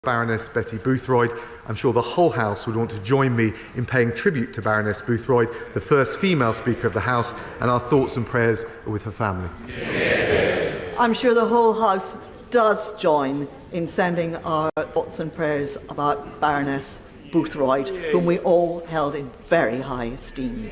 Baroness Betty Boothroyd. I'm sure the whole House would want to join me in paying tribute to Baroness Boothroyd, the first female Speaker of the House, and our thoughts and prayers are with her family. I'm sure the whole House does join in sending our thoughts and prayers about Baroness Boothroyd, whom we all held in very high esteem.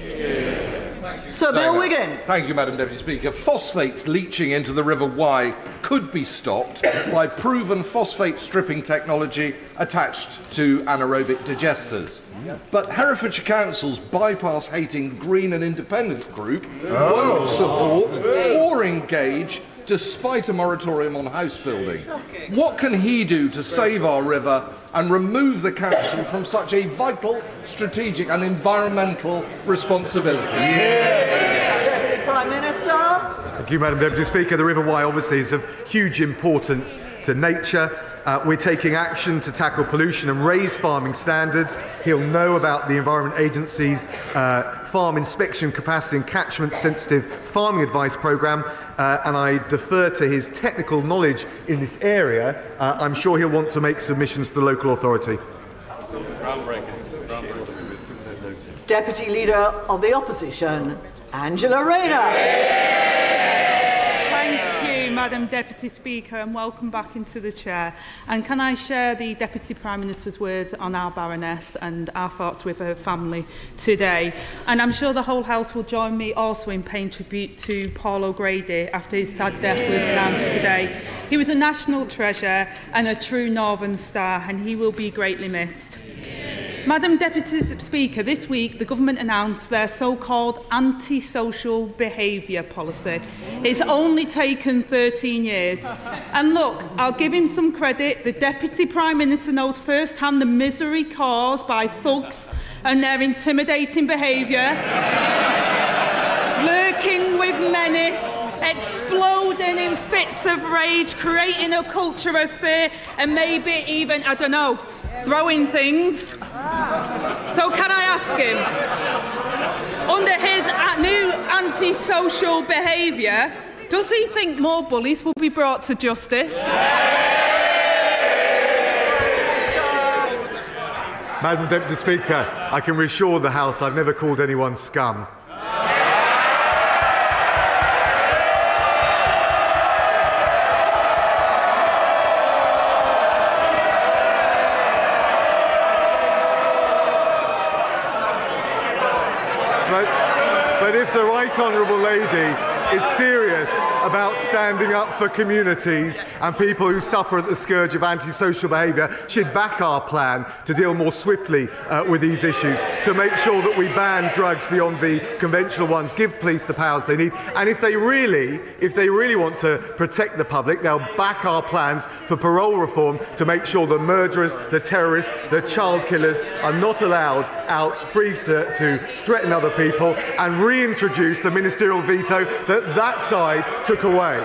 Sir Bill Wiggin. Thank you, Madam Deputy Speaker. Phosphates leaching into the River Wye could be stopped by proven phosphate stripping technology attached to anaerobic digesters. But Herefordshire Council's bypass-hating Green and Independent group won't support or engage despite a moratorium on house building. What can he do to save our river and remove the council from such a vital, strategic and environmental responsibility? Deputy Prime Minister. Thank you, Madam Deputy Speaker. The River Wye obviously is of huge importance to nature. We're taking action to tackle pollution and raise farming standards. He'll know about the Environment Agency's farm inspection capacity and catchment-sensitive farming advice programme, and I defer to his technical knowledge in this area. I'm sure he'll want to make submissions to the local authority. Deputy Leader of the Opposition, Angela Rayner. Madam Deputy Speaker, and welcome back into the chair. And can I share the Deputy Prime Minister's words on our Baroness and our thoughts with her family today? And I'm sure the whole House will join me also in paying tribute to Paul O'Grady after his sad death was announced today. He was a national treasure and a true Northern star, and he will be greatly missed. Madam Deputy Speaker, this week the government announced their so-called anti-social behaviour policy. It's only taken 13 years. And look, I'll give him some credit. The Deputy Prime Minister knows firsthand the misery caused by thugs and their intimidating behaviour, lurking with menace, exploding in fits of rage, creating a culture of fear, and maybe even, I don't know, throwing things. So can I ask him, under his new anti-social behaviour, does he think more bullies will be brought to justice? Madam Deputy Speaker, I can reassure the House I've never called anyone scum. But if the Right Honourable Lady is serious about standing up for communities and people who suffer at the scourge of antisocial behaviour, she'd back our plan to deal more swiftly with these issues, to make sure that we ban drugs beyond the conventional ones, give police the powers they need, and if they really want to protect the public, they'll back our plans for parole reform to make sure the murderers, the terrorists, the child killers are not allowed out free to threaten other people, and reintroduce the ministerial veto that side took away.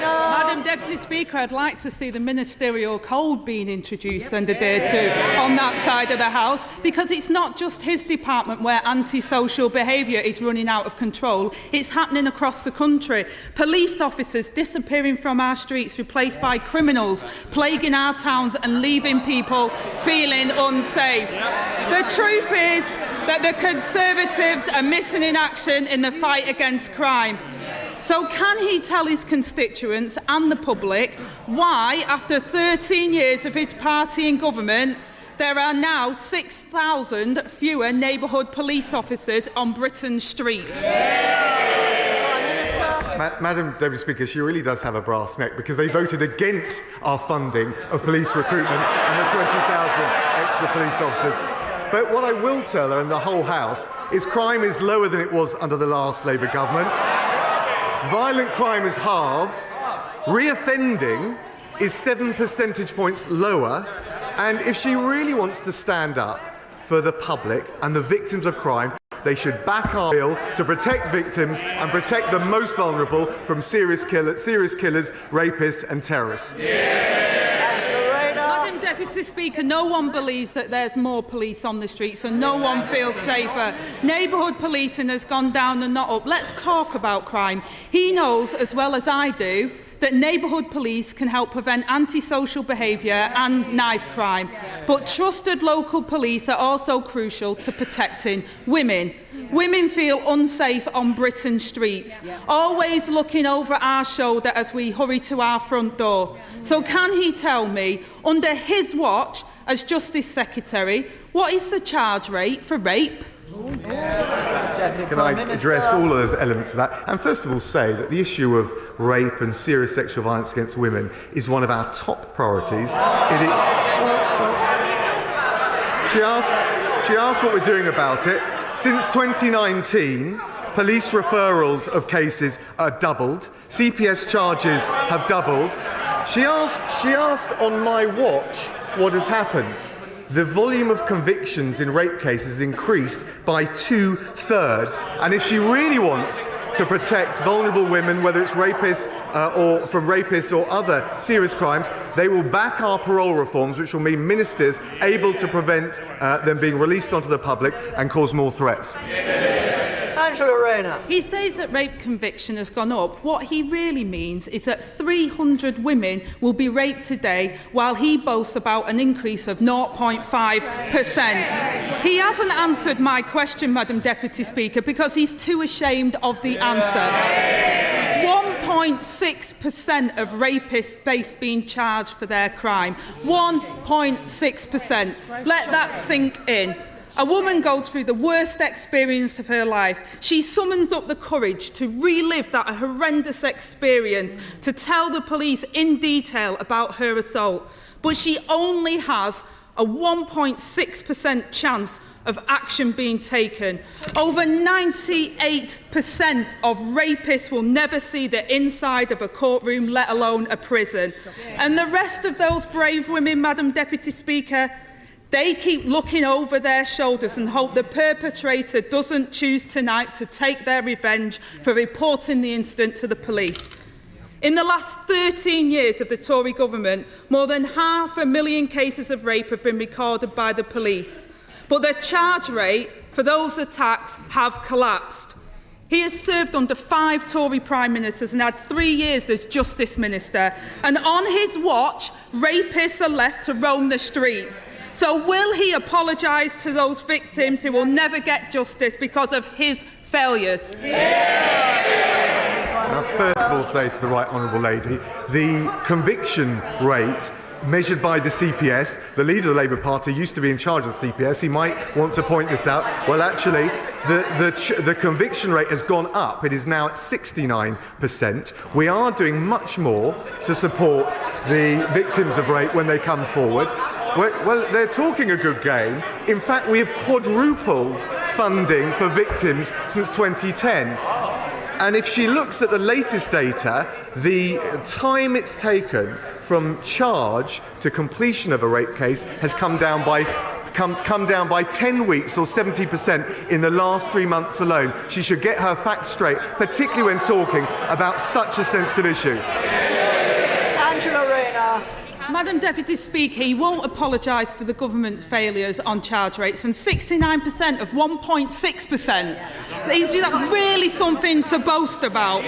Madam Deputy Speaker, I'd like to see the ministerial code being introduced and adhered to on that side of the House, because it's not just his department where antisocial behaviour is running out of control. It's happening across the country. Police officers disappearing from our streets, replaced by criminals, plaguing our towns and leaving people feeling unsafe. The truth is that the Conservatives are missing in action in the fight against crime. So can he tell his constituents and the public why, after 13 years of his party in government, there are now 6,000 fewer neighbourhood police officers on Britain's streets? Madam Deputy Speaker, she really does have a brass neck, because they voted against our funding of police recruitment and the 20,000 extra police officers. But what I will tell her and the whole House is crime is lower than it was under the last Labour government. Violent crime is halved. Reoffending is 7 percentage points lower. And if she really wants to stand up for the public and the victims of crime, they should back our bill to protect victims and protect the most vulnerable from serious killers, rapists and terrorists. Deputy Speaker, no one believes that there's more police on the streets and no one feels safer. Neighbourhood policing has gone down and not up. Let's talk about crime. He knows as well as I do that neighbourhood police can help prevent antisocial behaviour and knife crime, but trusted local police are also crucial to protecting women. Women feel unsafe on Britain's streets, always looking over our shoulder as we hurry to our front door. So can he tell me, under his watch as Justice Secretary, what is the charge rate for rape? Can I address all of those elements of that? And first of all say that the issue of rape and serious sexual violence against women is one of our top priorities. She asked what we're doing about it. Since 2019, police referrals of cases are doubled. CPS charges have doubled. She asked on my watch what has happened. The volume of convictions in rape cases increased by 2/3. And if she really wants to protect vulnerable women, whether it's rapists or from rapists or other serious crimes, they will back our parole reforms, which will mean ministers able to prevent them being released onto the public and cause more threats. Rayner. He says that rape conviction has gone up. What he really means is that 300 women will be raped today, while he boasts about an increase of 0.5%. He hasn't answered my question, Madam Deputy Speaker, because he's too ashamed of the answer. 1.6% of rapists face being charged for their crime. 1.6%. Let that sink in. A woman goes through the worst experience of her life. She summons up the courage to relive that horrendous experience, to tell the police in detail about her assault. But she only has a 1.6% chance of action being taken. Over 98% of rapists will never see the inside of a courtroom, let alone a prison. And the rest of those brave women, Madam Deputy Speaker, they keep looking over their shoulders and hope the perpetrator doesn't choose tonight to take their revenge for reporting the incident to the police. In the last 13 years of the Tory government, more than 500,000 cases of rape have been recorded by the police. But the charge rate for those attacks have collapsed. He has served under 5 Tory Prime Ministers and had 3 years as Justice Minister. And on his watch, rapists are left to roam the streets. So will he apologise to those victims who will never get justice because of his failures? Now, first of all, say to the Right Honourable Lady, the conviction rate measured by the CPS, the leader of the Labour Party used to be in charge of the CPS, he might want to point this out. Well, actually, the conviction rate has gone up. It is now at 69%. We are doing much more to support the victims of rape when they come forward. Well, they're talking a good game. In fact, we have quadrupled funding for victims since 2010. And if she looks at the latest data, the time it's taken from charge to completion of a rape case has come down by 10 weeks or 70% in the last 3 months alone. She should get her facts straight, particularly when talking about such a sensitive issue. Rayner. Madam Deputy Speaker, he won't apologise for the government's failures on charge rates, and 69% of 1.6%. Is that really something to boast about?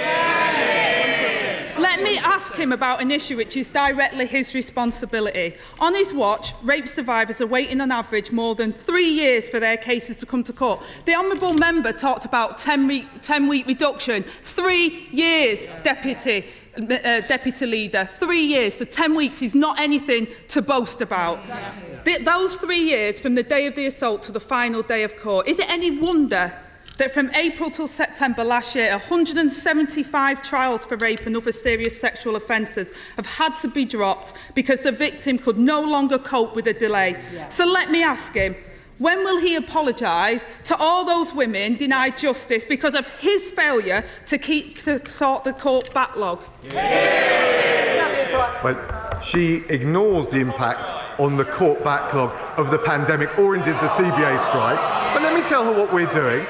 Let me ask him about an issue which is directly his responsibility. On his watch, rape survivors are waiting on average more than 3 years for their cases to come to court. The Honourable Member talked about 10-week reduction. 3 years, Deputy Leader. 3 years. So 10 weeks is not anything to boast about. Those 3 years from the day of the assault to the final day of court. Is it any wonder that from April till September last year, 175 trials for rape and other serious sexual offences have had to be dropped because the victim could no longer cope with the delay? So let me ask him, when will he apologise to all those women denied justice because of his failure to sort the court backlog? Well, she ignores the impact on the court backlog of the pandemic or indeed the CBA strike. But let me tell her what we're doing.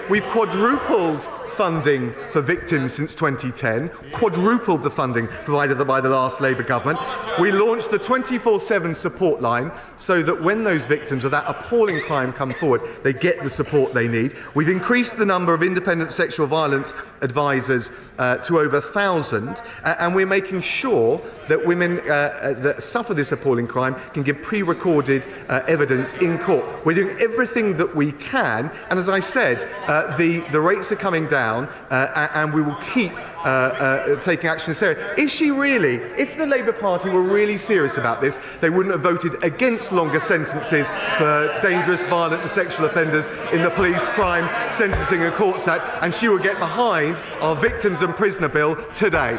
We've quadrupled funding for victims since 2010, quadrupled the funding provided by the last Labour government. We launched the 24/7 support line so that when those victims of that appalling crime come forward, they get the support they need. We've increased the number of independent sexual violence advisors to over 1,000, and we're making sure that women that suffer this appalling crime can give pre-recorded evidence in court. We're doing everything that we can, and as I said, the rates are coming down, and we will keep taking action in this area. Is she really? If the Labour Party were really serious about this, they wouldn't have voted against longer sentences for dangerous, violent and sexual offenders in the Police Crime Sentencing and Courts Act, and she would get behind our Victims and Prisoner Bill today.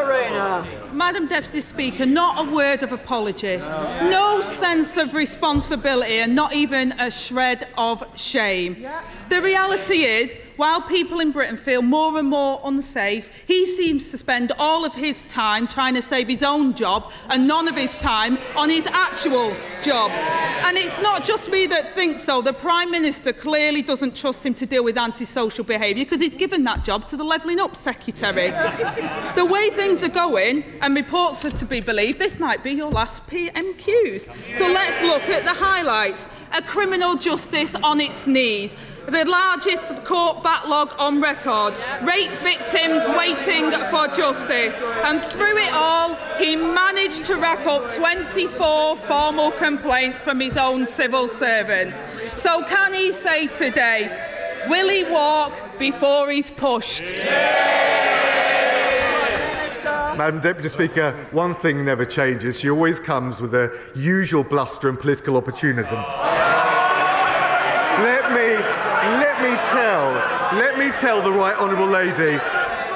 Rayner. Madam Deputy Speaker, not a word of apology, no sense of responsibility, and not even a shred of shame. The reality is, while people in Britain feel more and more unsafe, he seems to spend all of his time trying to save his own job and none of his time on his actual job. And it's not just me that thinks so. The Prime Minister clearly doesn't trust him to deal with antisocial behaviour because he's given that job to the Levelling Up Secretary. The way things are going, and reports are to be believed, this might be your last PMQs. So let's look at the highlights. A criminal justice on its knees, the largest court backlog on record, rape victims waiting for justice, and through it all he managed to rack up 24 formal complaints from his own civil servants. So can he say today, will he walk before he's pushed? Madam Deputy Speaker, one thing never changes. She always comes with the usual bluster and political opportunism. Let me tell the Right Honourable Lady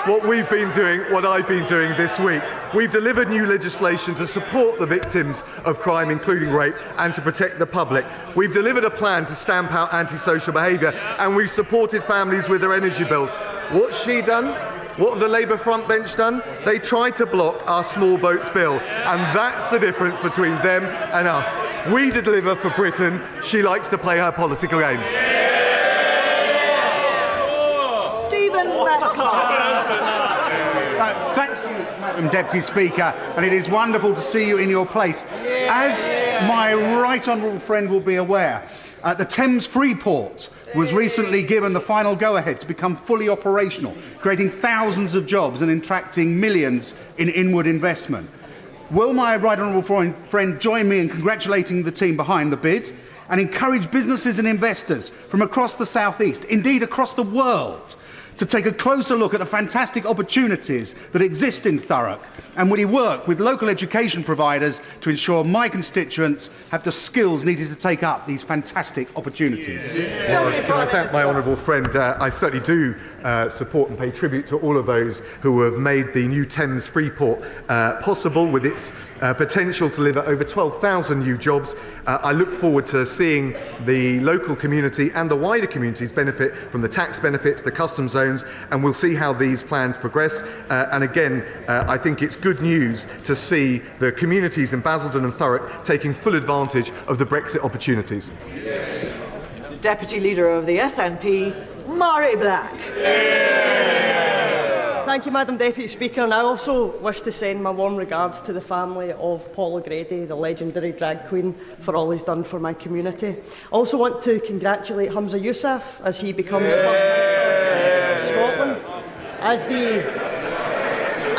what we've been doing, what I've been doing this week. We've delivered new legislation to support the victims of crime, including rape, and to protect the public. We've delivered a plan to stamp out antisocial behaviour, and we've supported families with their energy bills. What's she done? What have the Labour front bench done? They tried to block our small boats bill, and that's the difference between them and us. We deliver for Britain. She likes to play her political games. Thank you, Madam Deputy Speaker, and it is wonderful to see you in your place. As my right honourable friend will be aware, the Thames Freeport was recently given the final go-ahead to become fully operational, creating thousands of jobs and attracting millions in inward investment. Will my right honourable friend join me in congratulating the team behind the bid and encourage businesses and investors from across the South East, indeed across the world, to take a closer look at the fantastic opportunities that exist in Thurrock, and will he work with local education providers to ensure my constituents have the skills needed to take up these fantastic opportunities? Well, can I thank my honourable friend? I certainly do support and pay tribute to all of those who have made the new Thames Freeport possible, with its potential to deliver over 12,000 new jobs. I look forward to seeing the local community and the wider communities benefit from the tax benefits, the customs zones, and we'll see how these plans progress. And again, I think it's good news to see the communities in Basildon and Thurrock taking full advantage of the Brexit opportunities. Deputy Leader of the SNP, Murray Black. Thank you, Madam Deputy Speaker, and I also wish to send my warm regards to the family of Paul O'Grady, the legendary drag queen, for all he's done for my community. I also want to congratulate Humza Yousaf as he becomes First Minister of Scotland,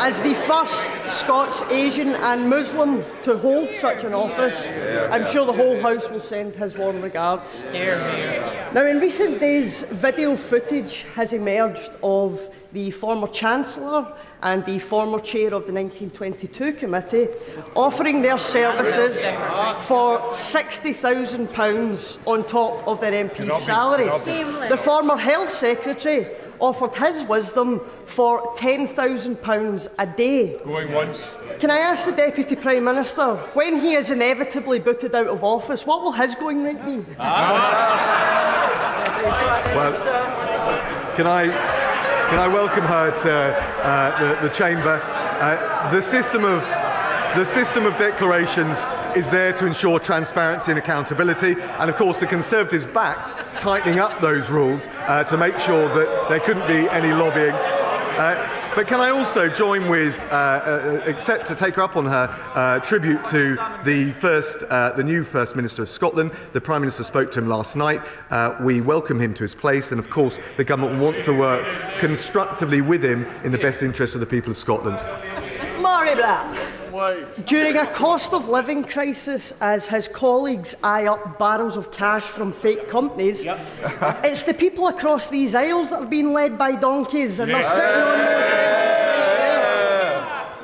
as the first Scots, Asian and Muslim to hold such an office. I'm sure the whole House will send his warm regards. Now, in recent days, video footage has emerged of the former Chancellor and the former chair of the 1922 committee offering their services for £60,000 on top of their MP's salary. The former Health Secretary offered his wisdom for £10,000 a day. Going once. Can I ask the Deputy Prime Minister, when he is inevitably booted out of office, what will his going rate be? Well, can I welcome her to the chamber? The system of declarations is there to ensure transparency and accountability, and of course the Conservatives backed tightening up those rules to make sure that there couldn't be any lobbying. But can I also join with, except to take her up on her tribute to the new First Minister of Scotland. The Prime Minister spoke to him last night. We welcome him to his place, and of course the government want to work constructively with him in the best interest of the people of Scotland. Murray Black. During a cost of living crisis, as his colleagues eye up barrels of cash from fake companies, it's the people across these aisles that are being led by donkeys, and they're sitting on those.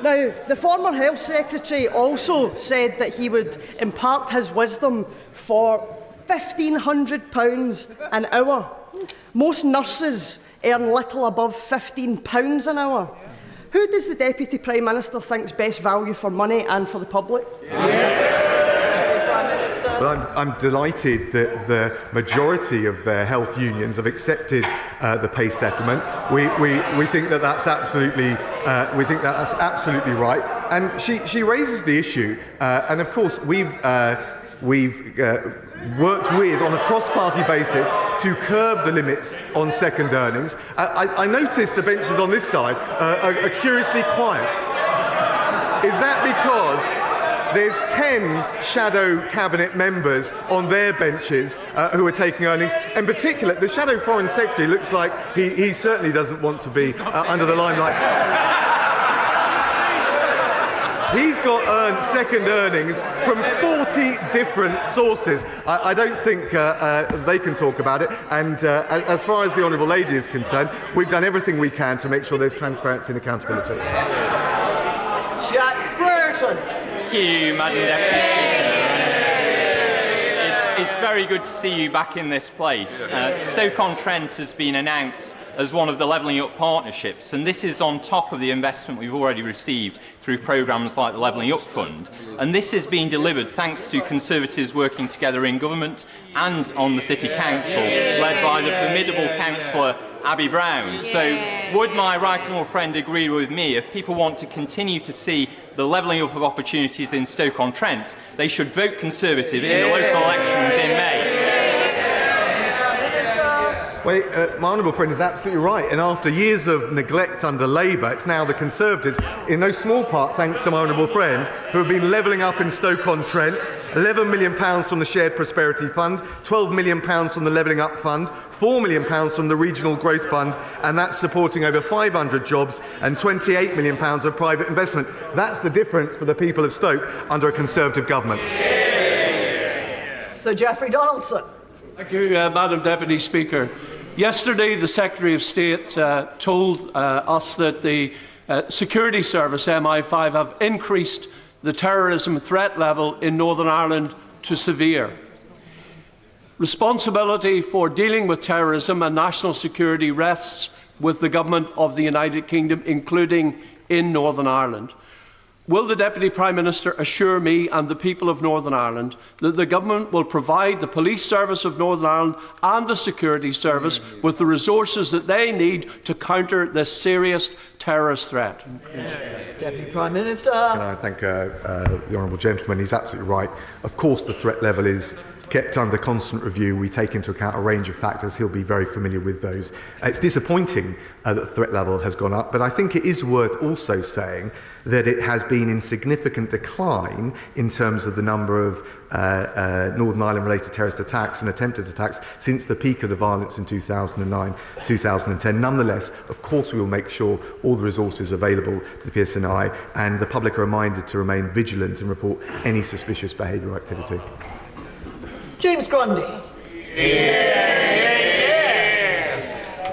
Now, the former Health Secretary also said that he would impart his wisdom for £1,500 an hour. Most nurses earn little above £15 an hour. Who does the Deputy Prime Minister think's best value for money and for the public? Well, I'm delighted that the majority of the health unions have accepted the pay settlement. We think that that's absolutely right. And she raises the issue, and of course we've worked with on a cross-party basis to curb the limits on second earnings. I noticed the benches on this side are curiously quiet. Is that because there's 10 shadow cabinet members on their benches who are taking earnings? In particular, the shadow foreign secretary looks like he certainly doesn't want to be under the limelight. He's got earned second earnings from 40 different sources. I don't think they can talk about it. And as far as the Honourable Lady is concerned, we've done everything we can to make sure there's transparency and accountability. Jack Burton. Thank you, Madam Deputy Speaker. It's very good to see you back in this place. Stoke-on-Trent has been announced as one of the Levelling Up partnerships, and this is on top of the investment we've already received through programmes like the Levelling Up Fund. And this has been delivered thanks to Conservatives working together in government and on the City Council, led by the formidable councillor Abby Brown. So would my right honourable friend agree with me, if people want to continue to see the levelling up of opportunities in Stoke-on-Trent, they should vote Conservative in the local elections in May? Well, my honourable friend is absolutely right, and after years of neglect under Labour, it's now the Conservatives, in no small part thanks to my honourable friend, who have been levelling up in Stoke-on-Trent. £11 million from the Shared Prosperity Fund, £12 million from the Levelling Up Fund, £4 million from the Regional Growth Fund, and that's supporting over 500 jobs and £28 million of private investment. That's the difference for the people of Stoke under a Conservative government. Sir Geoffrey Donaldson. Thank you, Madam Deputy Speaker. Yesterday, the Secretary of State told us that the Security Service, MI5, have increased the terrorism threat level in Northern Ireland to severe. Responsibility for dealing with terrorism and national security rests with the Government of the United Kingdom, including in Northern Ireland. Will the Deputy Prime Minister assure me and the people of Northern Ireland that the Government will provide the Police Service of Northern Ireland and the Security Service with the resources that they need to counter this serious terrorist threat? Deputy Prime Minister. Can I thank the honourable gentleman? He's absolutely right. Of course the threat level is kept under constant review. We take into account a range of factors. He'll be very familiar with those. It's disappointing that the threat level has gone up, but I think it is worth also saying that it has been in significant decline in terms of the number of Northern Ireland-related terrorist attacks and attempted attacks since the peak of the violence in 2009-2010. Nonetheless, of course, we will make sure all the resources available to the PSNI and the public are reminded to remain vigilant and report any suspicious behaviour or activity. James Grundy.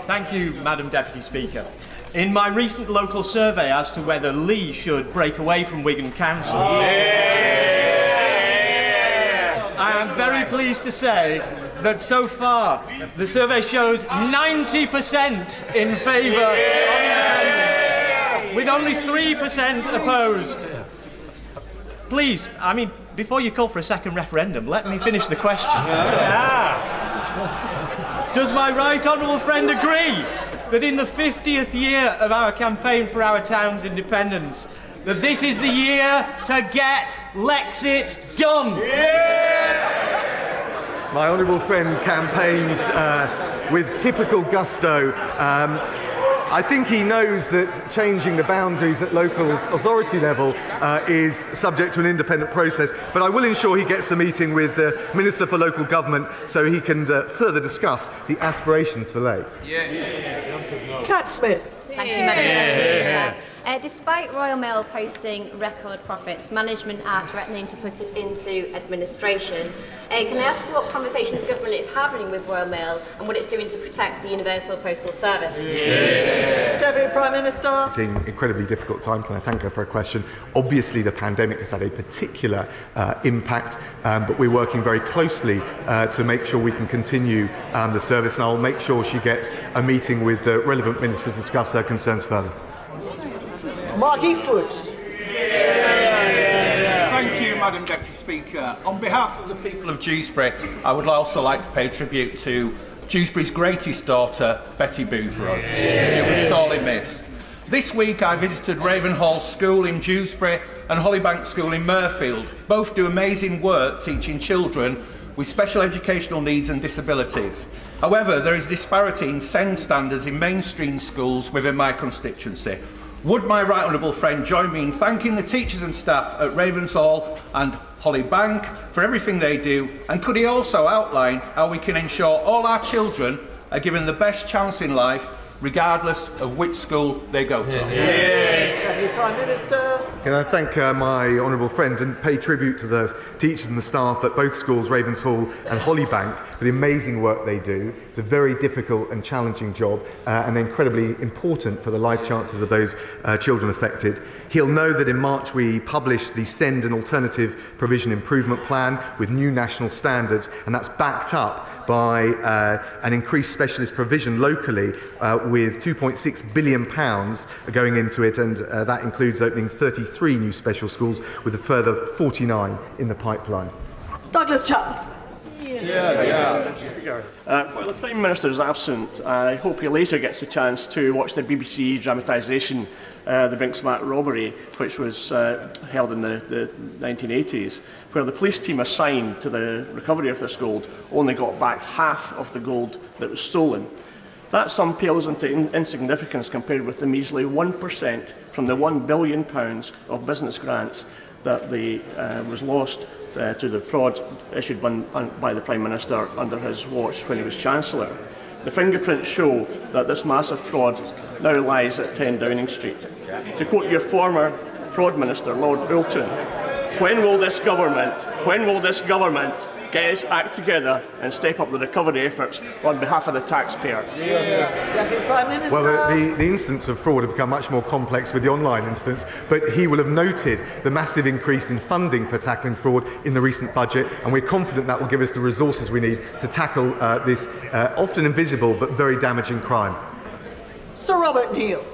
Thank you, Madam Deputy Speaker. In my recent local survey as to whether Lee should break away from Wigan Council, I am very pleased to say that so far the survey shows 90% in favour of independence, with only 3% opposed. Please, before you call for a second referendum, let me finish the question. Does my right honourable friend agree that in the 50th year of our campaign for our town's independence, that this is the year to get Lexit done. My honourable friend campaigns with typical gusto. I think he knows that changing the boundaries at local authority level is subject to an independent process, but I will ensure he gets a meeting with the Minister for Local Government so he can further discuss the aspirations for Lake. Cat Smith. Thank you, Madam Speaker. Despite Royal Mail posting record profits, management are threatening to put it into administration. Can I ask what conversations government is having with Royal Mail and what it's doing to protect the Universal Postal Service? Deputy Prime Minister. It's an incredibly difficult time. Can I thank her for a question? Obviously, the pandemic has had a particular impact, but we're working very closely to make sure we can continue the service, and I'll make sure she gets a meeting with the relevant minister to discuss her concerns further. Mark Eastwood. Thank you, Madam Deputy Speaker. On behalf of the people of Dewsbury, I would also like to pay tribute to Dewsbury's greatest daughter, Betty Boothroyd. She was sorely missed. This week I visited Ravenhall School in Dewsbury and Hollybank School in Mirfield. Both do amazing work teaching children with special educational needs and disabilities. However, there is disparity in SEND standards in mainstream schools within my constituency. Would my right honourable friend join me in thanking the teachers and staff at Ravensall and Hollybank for everything they do, and could he also outline how we can ensure all our children are given the best chance in life regardless of which school they go to? Deputy Prime Minister. Can I thank my honourable friend and pay tribute to the teachers and the staff at both schools, Ravensall and Hollybank, for the amazing work they do. It's a very difficult and challenging job and incredibly important for the life chances of those children affected. He'll know that in March we published the SEND and Alternative Provision Improvement Plan with new national standards, and that's backed up by an increased specialist provision locally with £2.6 billion going into it, and that includes opening 33 new special schools with a further 49 in the pipeline. Douglas Chapman. While the Prime Minister is absent, I hope he later gets a chance to watch the BBC dramatisation The Brinksmat Robbery, which was held in the 1980s, where the police team assigned to the recovery of this gold only got back half of the gold that was stolen. That sum pales into insignificance compared with the measly 1% from the £1 billion of business grants that was lost to the fraud issued by the Prime Minister under his watch when he was Chancellor. The fingerprints show that this massive fraud now lies at 10 Downing Street. To quote your former fraud minister, Lord Bolton, when will this government get its act together and step up the recovery efforts on behalf of the taxpayer? Deputy Prime Minister. Well, the instance of fraud have become much more complex with the online instance, but he will have noted the massive increase in funding for tackling fraud in the recent budget, and we're confident that will give us the resources we need to tackle this often invisible but very damaging crime. Sir Robert Neal.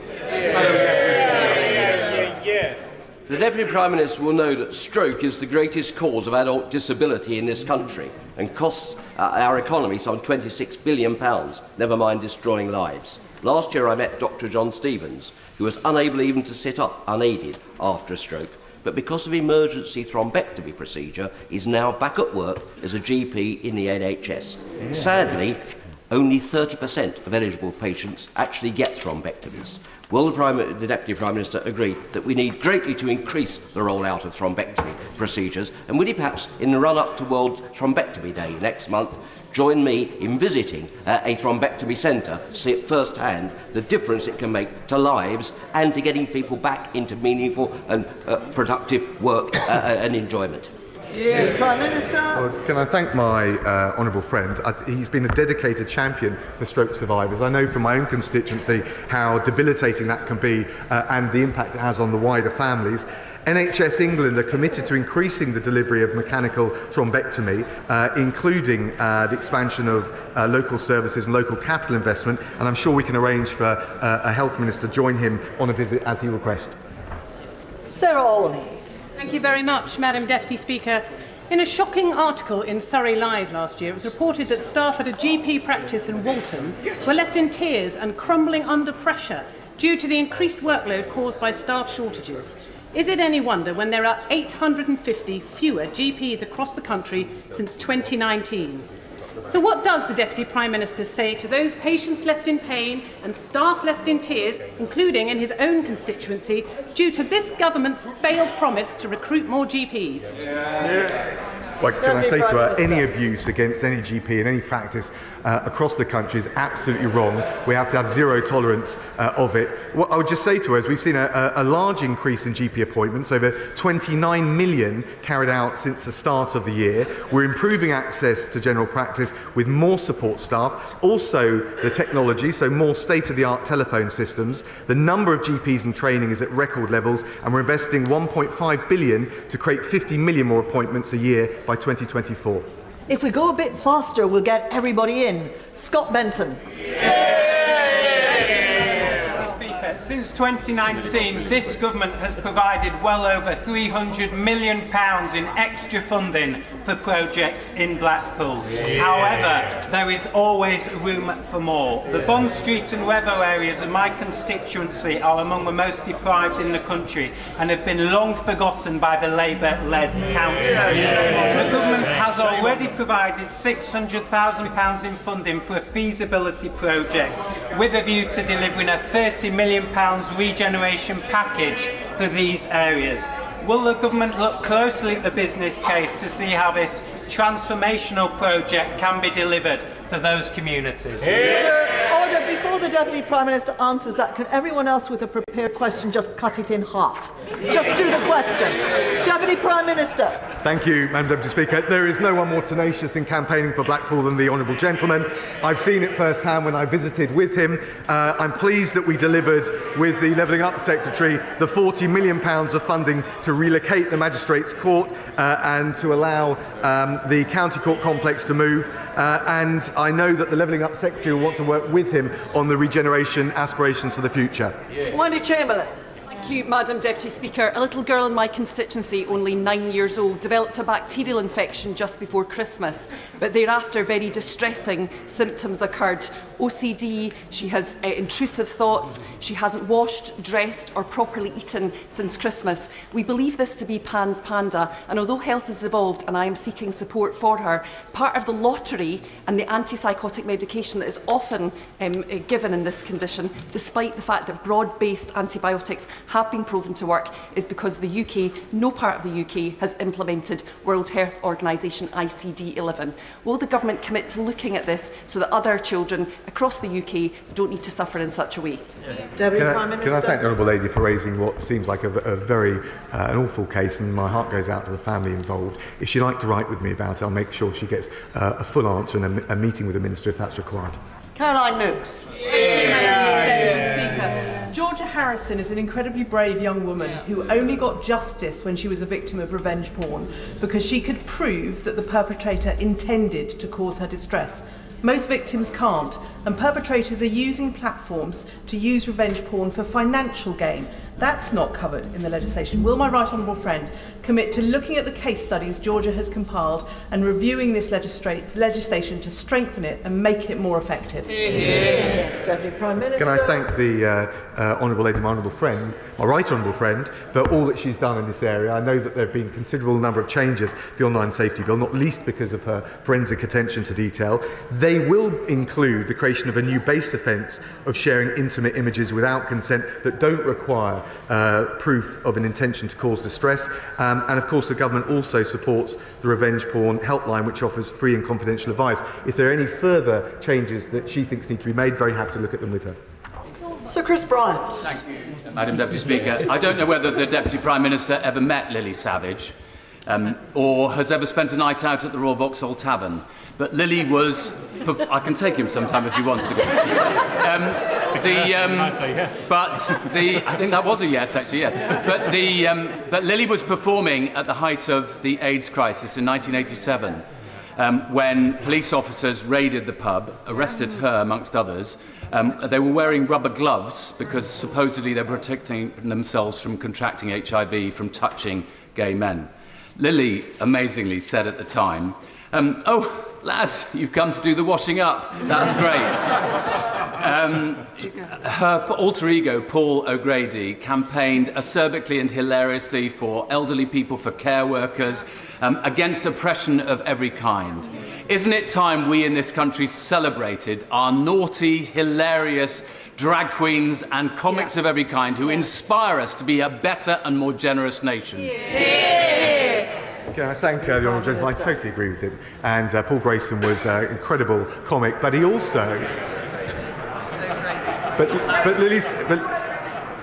The Deputy Prime Minister will know that stroke is the greatest cause of adult disability in this country and costs our economy some £26 billion, never mind destroying lives. Last year I met Dr John Stevens, who was unable even to sit up unaided after a stroke, but because of emergency thrombectomy procedure is now back at work as a GP in the NHS. Sadly, only 30% of eligible patients actually get thrombectomies. Will the Deputy Prime Minister agree that we need greatly to increase the rollout of thrombectomy procedures? And would he perhaps, in the run-up to World Thrombectomy Day next month, join me in visiting a thrombectomy centre to see at first hand the difference it can make to lives and to getting people back into meaningful and productive work and enjoyment? Prime Minister. Well, can I thank my honourable friend? He's been a dedicated champion for stroke survivors. I know from my own constituency how debilitating that can be and the impact it has on the wider families. NHS England are committed to increasing the delivery of mechanical thrombectomy, including the expansion of local services and local capital investment, and I'm sure we can arrange for a health minister to join him on a visit as he requests. Sarah Olney. Thank you very much, Madam Deputy Speaker. In a shocking article in Surrey Live last year, it was reported that staff at a GP practice in Walton were left in tears and crumbling under pressure due to the increased workload caused by staff shortages. Is it any wonder when there are 850 fewer GPs across the country since 2019? So what does the Deputy Prime Minister say to those patients left in pain and staff left in tears, including in his own constituency, due to this government's failed promise to recruit more GPs? Well, can I say to her, any abuse against any GP in any practice across the country is absolutely wrong. We have to have zero tolerance of it. What I would just say to her is we've seen a large increase in GP appointments, over 29 million carried out since the start of the year. We're improving access to general practice with more support staff, also the technology, so more state-of-the-art telephone systems. The number of GPs in training is at record levels, and we're investing 1.5 billion to create 50 million more appointments a year by 2024. If we go a bit faster, we'll get everybody in. Scott Benson. Since 2019, this government has provided well over £300 million in extra funding for projects in Blackpool. However, there is always room for more. The Bond Street and Weather areas of my constituency are among the most deprived in the country and have been long forgotten by the Labour-led council. The government has already provided £600,000 in funding for a feasibility project with a view to delivering a £30 million regeneration package for these areas. Will the government look closely at the business case to see how this transformational project can be delivered for those communities? Order, before the Deputy Prime Minister answers that, can everyone else with a prepared question just cut it in half? Just do the question. Deputy Prime Minister. Thank you, Madam Deputy Speaker. There is no one more tenacious in campaigning for Blackpool than the Honourable Gentleman. I've seen it firsthand when I visited with him. I'm pleased that we delivered with the Levelling Up Secretary the £40 million of funding to relocate the Magistrates' Court and to allow the County Court complex to move. And I know that the Levelling Up Secretary will want to work with him on the regeneration aspirations for the future. Wendy Chamberlain. Thank you, Madam Deputy Speaker. A little girl in my constituency, only 9 years old, developed a bacterial infection just before Christmas, but thereafter very distressing symptoms occurred. OCD, she has intrusive thoughts, she hasn't washed, dressed or properly eaten since Christmas. We believe this to be Pan's Panda, and although health has evolved and I am seeking support for her, part of the lottery and the antipsychotic medication that is often given in this condition, despite the fact that broad-based antibiotics have been proven to work, is because the UK, no part of the UK, has implemented World Health Organisation ICD-11. Will the government commit to looking at this so that other children across the UK don't need to suffer in such a way? Deputy Prime Minister. Can I thank the Honourable Lady for raising what seems like a very an awful case, and my heart goes out to the family involved. If she'd like to write with me about it, I'll make sure she gets a full answer and a meeting with the Minister if that's required. Caroline Nooks. Thank you, Madam Deputy Speaker. Georgia Harrison is an incredibly brave young woman who only got justice when she was a victim of revenge porn because she could prove that the perpetrator intended to cause her distress. Most victims can't, and perpetrators are using platforms to use revenge porn for financial gain. That's not covered in the legislation. Will my right honourable friend commit to looking at the case studies Georgia has compiled and reviewing this legislation to strengthen it and make it more effective? Deputy Prime Minister. Can I thank the Honourable Lady, my honourable friend, my right honourable friend, for all that she's done in this area. I know that there have been a considerable number of changes to the Online Safety Bill, not least because of her forensic attention to detail. They will include the creation of a new base offence of sharing intimate images without consent that don't require proof of an intention to cause distress. And of course the government also supports the Revenge Porn Helpline, which offers free and confidential advice. If there are any further changes that she thinks need to be made, very happy to look at them with her. Sir Chris Bryant. Thank you, Madam Deputy Speaker. I don't know whether the Deputy Prime Minister ever met Lily Savage or has ever spent a night out at the Royal Vauxhall Tavern, but Lily was... I can take him sometime if he wants to go. I think that was a yes, actually, yeah. But Lily was performing at the height of the AIDS crisis in 1987, when police officers raided the pub, arrested her amongst others. They were wearing rubber gloves because supposedly they were protecting themselves from contracting HIV from touching gay men. Lily amazingly said at the time, "Oh, lads, you've come to do the washing up. That's great." Her alter ego, Paul O'Grady, campaigned acerbically and hilariously for elderly people, for care workers, against oppression of every kind. Isn't it time we in this country celebrated our naughty, hilarious drag queens and comics of every kind who inspire us to be a better and more generous nation? Can I thank the Honourable Gentleman? I totally agree with him. And Paul Grayson was an incredible comic, but he also...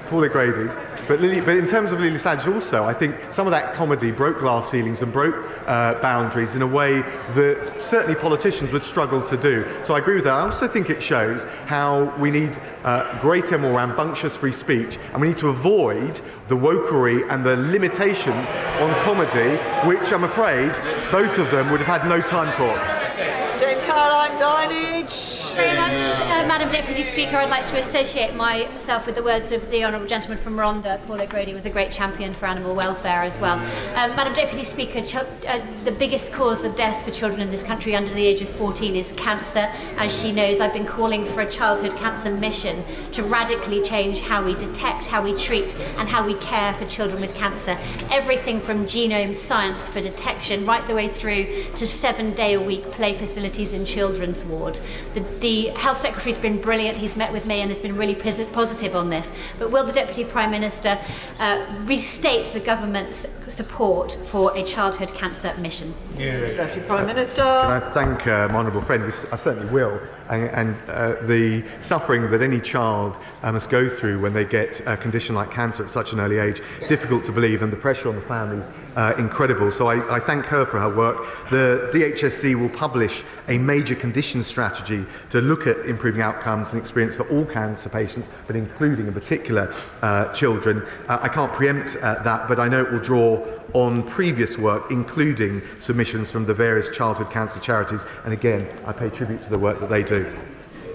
Paul O'Grady. But in terms of Lily Savage also, I think some of that comedy broke glass ceilings and broke boundaries in a way that certainly politicians would struggle to do. So I agree with that. I also think it shows how we need greater, more rambunctious free speech, and we need to avoid the wokery and the limitations on comedy, which I'm afraid both of them would have had no time for. Dame Caroline Dinage. Very much, Madam Deputy Speaker. I'd like to associate myself with the words of the Honourable Gentleman from Rhondda. Paul O'Grady was a great champion for animal welfare as well. Madam Deputy Speaker, the biggest cause of death for children in this country under the age of 14 is cancer. As she knows, I've been calling for a childhood cancer mission to radically change how we detect, how we treat and how we care for children with cancer. Everything from genome science for detection right the way through to 7-day-a-week play facilities in children's ward. The Health Secretary's been brilliant. He's met with me and has been really positive on this. But will the Deputy Prime Minister restate the government's support for a childhood cancer mission? Deputy Prime Minister. Can I thank my honourable friend? I certainly will. And the suffering that any child must go through when they get a condition like cancer at such an early age, difficult to believe, and the pressure on the families, incredible. So I thank her for her work. The DHSC will publish a major condition strategy to look at improving outcomes and experience for all cancer patients, but including in particular children. I can't preempt that, but I know it will draw on previous work, including submissions from the various childhood cancer charities. And again, I pay tribute to the work that they do.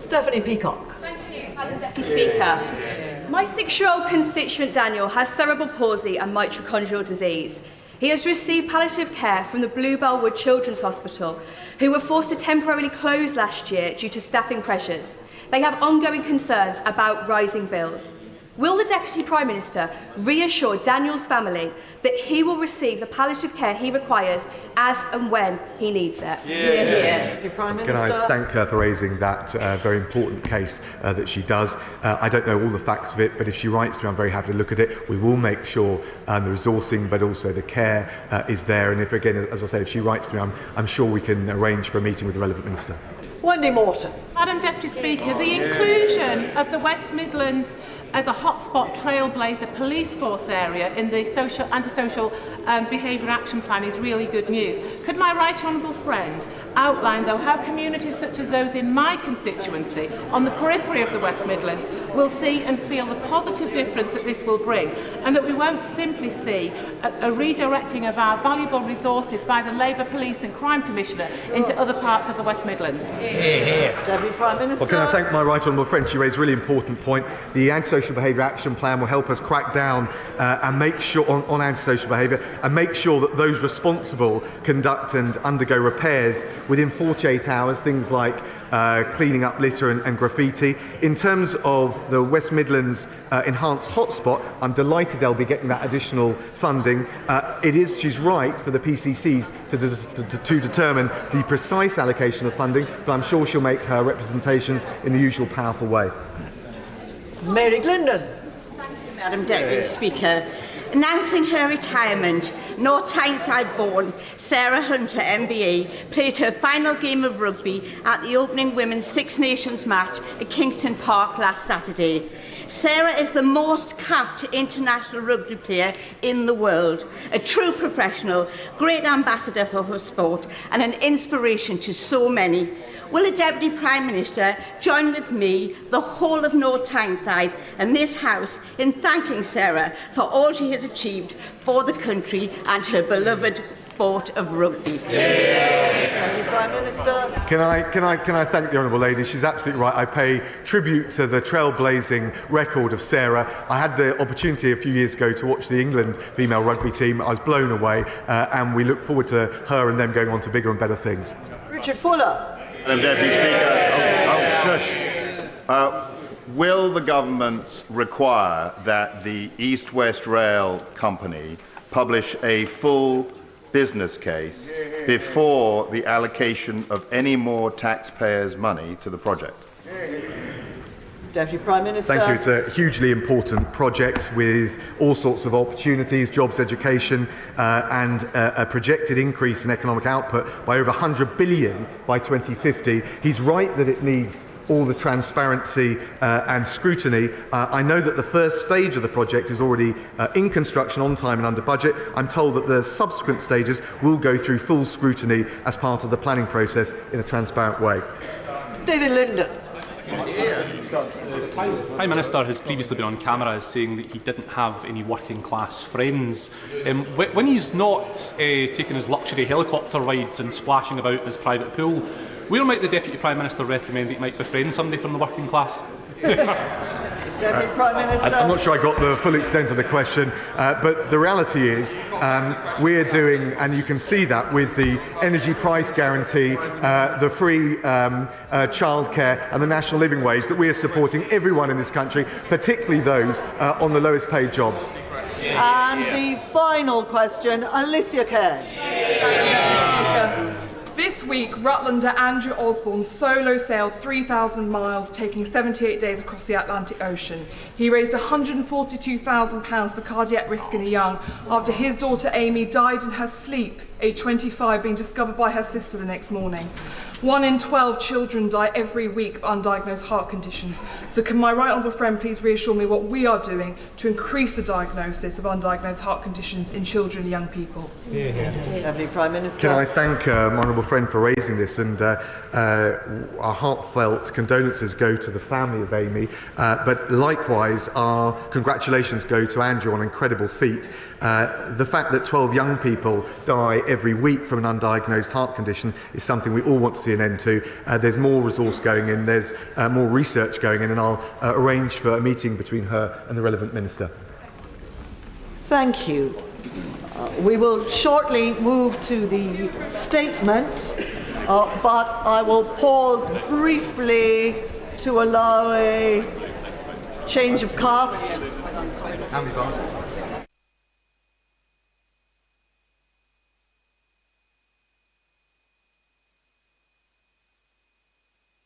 Stephanie Peacock. Thank you, Madam Deputy Speaker. My 6-year-old constituent Daniel has cerebral palsy and mitochondrial disease. He has received palliative care from the Bluebell Wood Children's Hospital, who were forced to temporarily close last year due to staffing pressures. They have ongoing concerns about rising bills. Will the Deputy Prime Minister reassure Daniel's family that he will receive the palliative care he requires as and when he needs it? Prime Minister. Can I thank her for raising that very important case that she does? I don't know all the facts of it, but if she writes to me, I'm very happy to look at it. We will make sure the resourcing, but also the care is there. And if, again, as I say, if she writes to me, I'm sure we can arrange for a meeting with the relevant minister. Wendy Morton. Madam Deputy Speaker, the inclusion of the West Midlands as a hotspot trailblazer police force area in the antisocial behaviour action plan is really good news. Could my right honourable friend outline, though, how communities such as those in my constituency on the periphery of the West Midlands will see and feel the positive difference that this will bring, and that we won't simply see a redirecting of our valuable resources by the Labour Police and Crime Commissioner into other parts of the West Midlands? Deputy Prime Minister. Well, can I thank my right honourable friend? She raised a really important point. The antisocial behaviour action plan will help us crack down and make sure on antisocial behaviour and make sure that those responsible conduct and undergo repairs within 48 hours, things like cleaning up litter and graffiti. In terms of the West Midlands enhanced hotspot, I'm delighted they'll be getting that additional funding. She's right for the PCCs to determine the precise allocation of funding, but I'm sure she'll make her representations in the usual powerful way. Mary Glendon. Madam Deputy Speaker. Announcing her retirement, North Tyneside-born Sarah Hunter MBE played her final game of rugby at the opening Women's Six Nations match at Kingston Park last Saturday. Sarah is the most capped international rugby player in the world, a true professional, great ambassador for her sport and an inspiration to so many. Will the Deputy Prime Minister join with me, the whole of North Tyneside and this House in thanking Sarah for all she has achieved for the country and her beloved sport of rugby? Deputy Prime Minister. Can I thank the honourable lady? She's absolutely right. I pay tribute to the trailblazing record of Sarah. I had the opportunity a few years ago to watch the England female rugby team. I was blown away, and we look forward to her and them going on to bigger and better things. Richard Fuller. Madam Deputy Speaker, shush. Will the government require that the East West Rail Company publish a full business case before the allocation of any more taxpayers' money to the project? Deputy Prime Minister. Thank you. It's a hugely important project with all sorts of opportunities, jobs, education, and a projected increase in economic output by over 100 billion by 2050. He's right that it needs all the transparency and scrutiny. I know that the first stage of the project is already in construction, on time and under budget. I'm told that the subsequent stages will go through full scrutiny as part of the planning process in a transparent way. David Linden. The Prime Minister has previously been on camera as saying that he didn't have any working class friends. When he's not taking his luxury helicopter rides and splashing about in his private pool, where might the Deputy Prime Minister recommend that he might befriend somebody from the working class? Deputy Prime Minister. I'm not sure I got the full extent of the question, but the reality is we're doing, and you can see that with the energy price guarantee, the free childcare and the national living wage, that we are supporting everyone in this country, particularly those on the lowest paid jobs. And the final question, Alicia Cairns. This week, Rutlander Andrew Osborne solo sailed 3,000 miles, taking 78 days across the Atlantic Ocean. He raised £142,000 for cardiac risk in the young after his daughter Amy died in her sleep, aged 25, being discovered by her sister the next morning. 1 in 12 children die every week of undiagnosed heart conditions. So can my right honourable friend please reassure me what we are doing to increase the diagnosis of undiagnosed heart conditions in children and young people? Deputy Prime Minister. Can I thank my honourable friend for raising this, and our heartfelt condolences go to the family of Amy, but likewise our congratulations go to Andrew on an incredible feat. The fact that 12 young people die every week from an undiagnosed heart condition is something we all want to see an end to. There's more resource going in, there's more research going in, and I'll arrange for a meeting between her and the relevant minister. Thank you. We will shortly move to the statement, but I will pause briefly to allow a change of cast. How many